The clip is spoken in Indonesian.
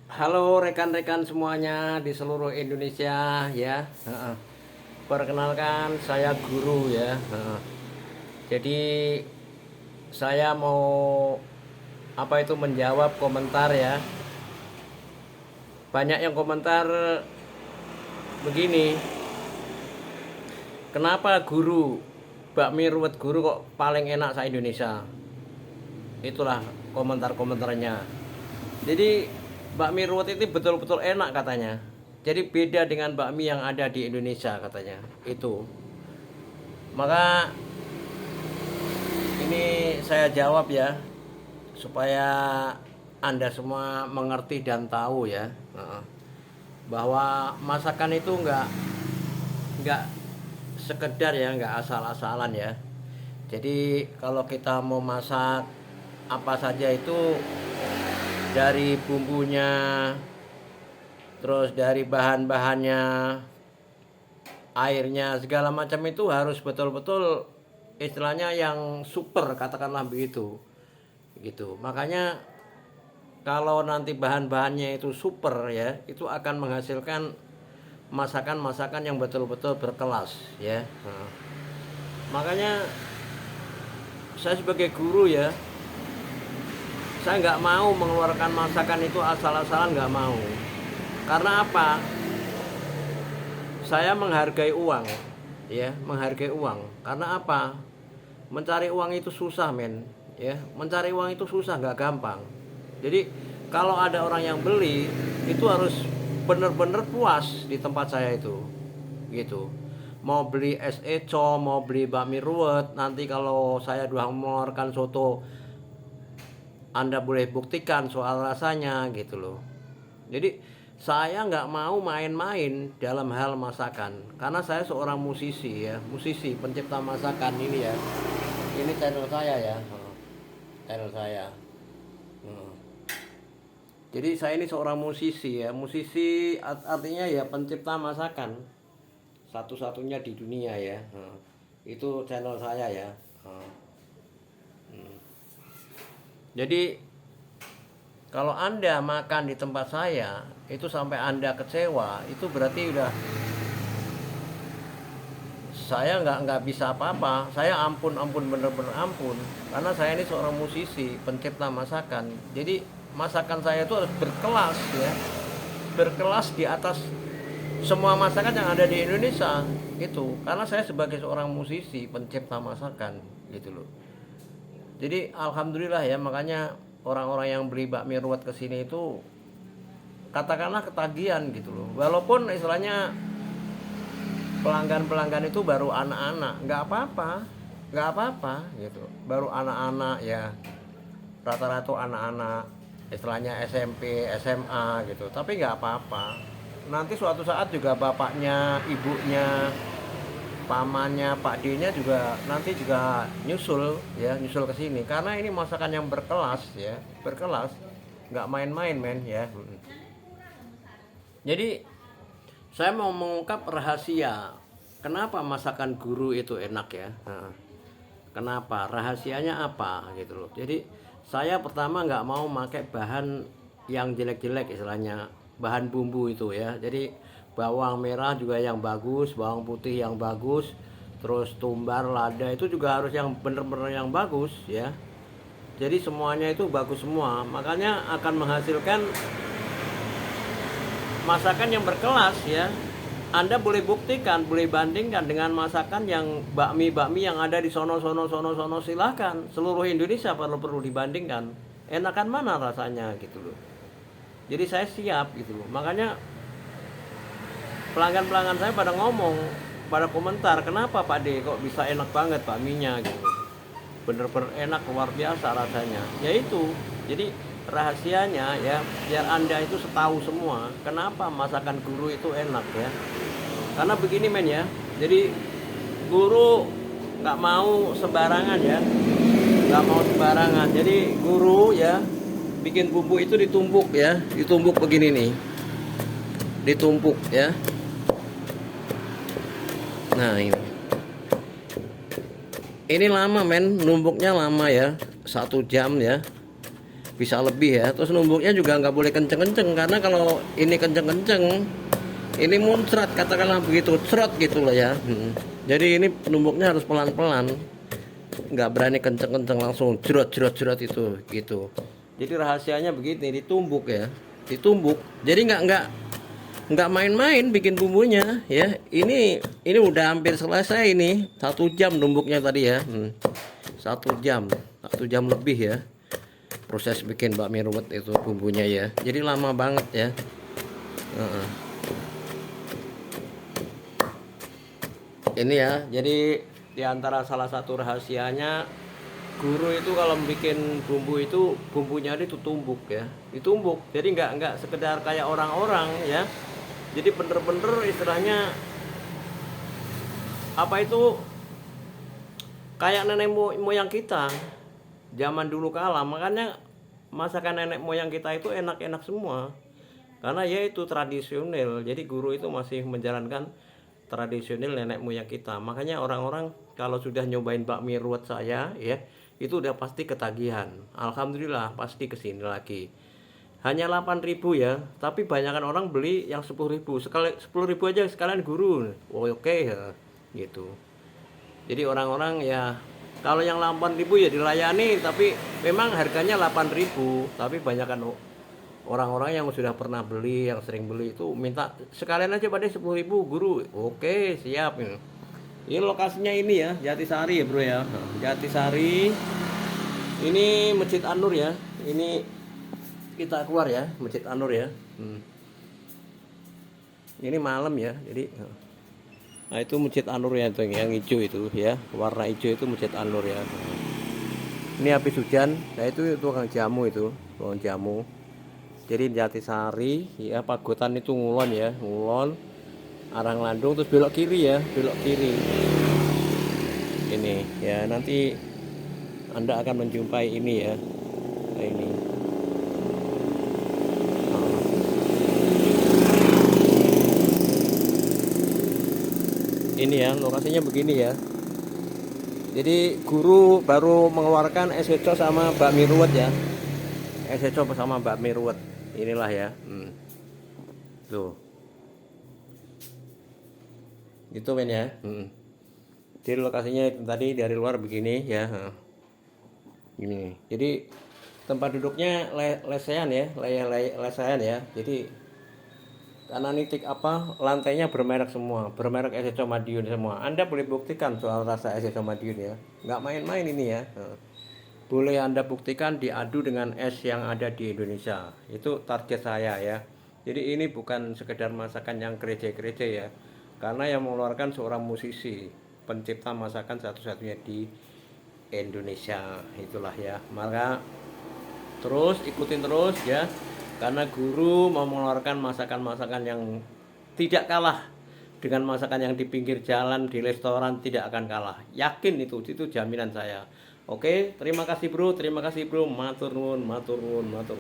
Halo rekan-rekan semuanya di seluruh Indonesia ya. Perkenalkan saya Guru ya. Jadi saya mau menjawab komentar ya. Banyak yang komentar begini, kenapa guru bakmi ruwet guru kok paling enak sa Indonesia? Itulah komentar-komentarnya. Jadi bakmi ruwet itu betul-betul enak katanya. Jadi beda dengan bakmi yang ada di Indonesia katanya. Itu. Maka ini saya jawab ya supaya Anda semua mengerti dan tahu ya. Bahwa masakan itu nggak sekedar ya, nggak asal-asalan ya. Jadi kalau kita mau masak apa saja itu dari bumbunya, terus dari bahan-bahannya, airnya, segala macam itu harus betul-betul istilahnya yang super, katakanlah begitu. Gitu. Makanya kalau nanti bahan-bahannya itu super ya, itu akan menghasilkan masakan-masakan yang betul-betul berkelas ya. Makanya saya sebagai guru ya, saya nggak mau mengeluarkan masakan itu asal-asalan, nggak mau. Karena apa? Saya menghargai uang ya, menghargai uang. Karena apa? Mencari uang itu susah men ya, mencari uang itu susah, nggak gampang. Jadi kalau ada orang yang beli itu harus bener-bener puas di tempat saya itu gitu. Mau beli es eco, mau beli bakmi ruwet, nanti kalau saya doang mengeluarkan soto, Anda boleh buktikan soal rasanya gitu loh. Jadi saya nggak mau main-main dalam hal masakan, karena saya seorang musisi ya, musisi pencipta masakan ini ya. Ini channel saya ya, channel saya. Jadi saya ini seorang musisi ya, musisi artinya ya pencipta masakan satu-satunya di dunia ya. Itu channel saya ya. Jadi kalau Anda makan di tempat saya itu sampai Anda kecewa, itu berarti udah saya nggak bisa apa-apa. Saya ampun bener-bener ampun, karena saya ini seorang musisi pencipta masakan. Jadi masakan saya itu harus berkelas ya, berkelas di atas semua masakan yang ada di Indonesia itu. Karena saya sebagai seorang musisi pencipta masakan gitu loh. Jadi alhamdulillah ya, makanya orang-orang yang beli bakmi ruwet ke sini itu katakanlah ketagihan gitu loh. Walaupun istilahnya pelanggan-pelanggan itu baru anak-anak, nggak apa-apa gitu. Baru anak-anak ya, rata-rata anak-anak, istilahnya SMP, SMA gitu. Tapi nggak apa-apa. Nanti suatu saat juga bapaknya, ibunya, pamannya, Pak D-nya juga nanti juga nyusul ya, nyusul ke sini, karena ini masakan yang berkelas ya, berkelas, nggak main-main men ya. Jadi saya mau mengungkap rahasia kenapa masakan guru itu enak ya. Kenapa, rahasianya apa gitu loh. Jadi saya pertama nggak mau pakai bahan yang jelek-jelek, istilahnya bahan bumbu itu ya. Jadi bawang merah juga yang bagus, bawang putih yang bagus, terus tumbar, lada itu juga harus yang bener-bener yang bagus ya. Jadi semuanya itu bagus semua, makanya akan menghasilkan masakan yang berkelas ya. Anda boleh buktikan, boleh bandingkan dengan masakan yang bakmi-bakmi yang ada di sono, silahkan. Seluruh Indonesia perlu dibandingkan. Enakan mana rasanya gitu loh. Jadi saya siap gitu loh. Makanya pelanggan-pelanggan saya pada ngomong, pada komentar, kenapa Pak D kok bisa enak banget bakminya gitu. Bener-bener enak, luar biasa rasanya. Yaitu, jadi rahasianya ya, biar Anda itu tahu semua kenapa masakan guru itu enak ya. Karena begini men ya, jadi guru nggak mau sembarangan ya, nggak mau sembarangan. Jadi guru ya bikin bumbu itu ditumbuk ya, ditumbuk begini nih, ditumpuk ya. Nah ini lama men, numbuknya lama ya, 1 jam ya. bisa lebih ya. Terus numbuknya juga nggak boleh kenceng-kenceng, karena kalau ini kenceng-kenceng ini muncrat, katakanlah begitu, cerot gitu loh ya. Jadi ini penumbuknya harus pelan-pelan, nggak berani kenceng-kenceng langsung jerot itu gitu. Jadi rahasianya begini, ditumbuk ya, ditumbuk. Jadi nggak main-main bikin bumbunya ya. Ini udah hampir selesai ini, 1 jam numbuknya tadi ya. 1 jam lebih ya proses bikin bakmi ruwet itu bumbunya ya. Jadi lama banget ya. Ini ya, jadi diantara salah satu rahasianya guru itu kalau bikin bumbu itu bumbunya itu tumbuk ya, ditumbuk. Jadi nggak sekedar kayak orang-orang ya. Jadi bener-bener istilahnya apa itu, kayak nenek moyang kita zaman dulu kala. Makanya masakan nenek moyang kita itu enak-enak semua, karena ya itu tradisional. Jadi guru itu masih menjalankan tradisional nenek moyang kita. Makanya orang-orang kalau sudah nyobain bakmi ruwet saya ya, itu udah pasti ketagihan. Alhamdulillah pasti kesini lagi. Hanya 8.000 ya, tapi banyakan orang beli yang 10.000. Sekali 10.000 aja sekalian guru. Oh, oke ya gitu. Jadi orang-orang ya, kalau yang 8.000 ya dilayani, tapi memang harganya 8.000. Tapi banyakan orang-orang yang sudah pernah beli, yang sering beli itu minta sekalian aja pada 10.000 guru. Oke, siap. Ini lokasinya ini ya, Jatisari ya bro ya. Jatisari. Ini Masjid An-Nur ya. Ini kita keluar ya, Masjid An-Nur ya. Ini malam ya, jadi nah itu Masjid An-Nur ya, itu yang hijau itu ya, warna hijau itu Masjid An-Nur ya. Ini habis hujan, nah itu tukang jamu itu, tukang jamu. Jadi Jatisari ya, Pagotan itu ngulon ya, ngulon arah Landung, terus belok kiri ya, belok kiri. Ini ya, nanti Anda akan menjumpai ini ya. Nah, ini ya, lokasinya begini ya. Jadi guru baru mengeluarkan es kecok sama bakmi ruwet ya. Es kecok sama bakmi ruwet. Inilah ya. Tuh. Itu men ya. Jadi lokasinya tadi dari luar begini ya. Ini. Jadi tempat duduknya lesehan ya, lesehan ya. Jadi karena nitik apa, lantainya bermerek semua, bermerek es kecok Madiun semua. Anda boleh buktikan soal rasa es kecok Madiun ya. Nggak main-main ini ya. Boleh Anda buktikan diadu dengan es yang ada di Indonesia. Itu target saya ya. Jadi ini bukan sekedar masakan yang kerece-kerece ya. Karena yang mengeluarkan seorang musisi, pencipta masakan satu-satunya di Indonesia. Itulah ya. Maka terus ikutin terus ya. Karena guru mau mengeluarkan masakan-masakan yang tidak kalah dengan masakan yang di pinggir jalan, di restoran, tidak akan kalah. Yakin itu jaminan saya. Oke, terima kasih bro, matur nuwun, matur nuwun, matur.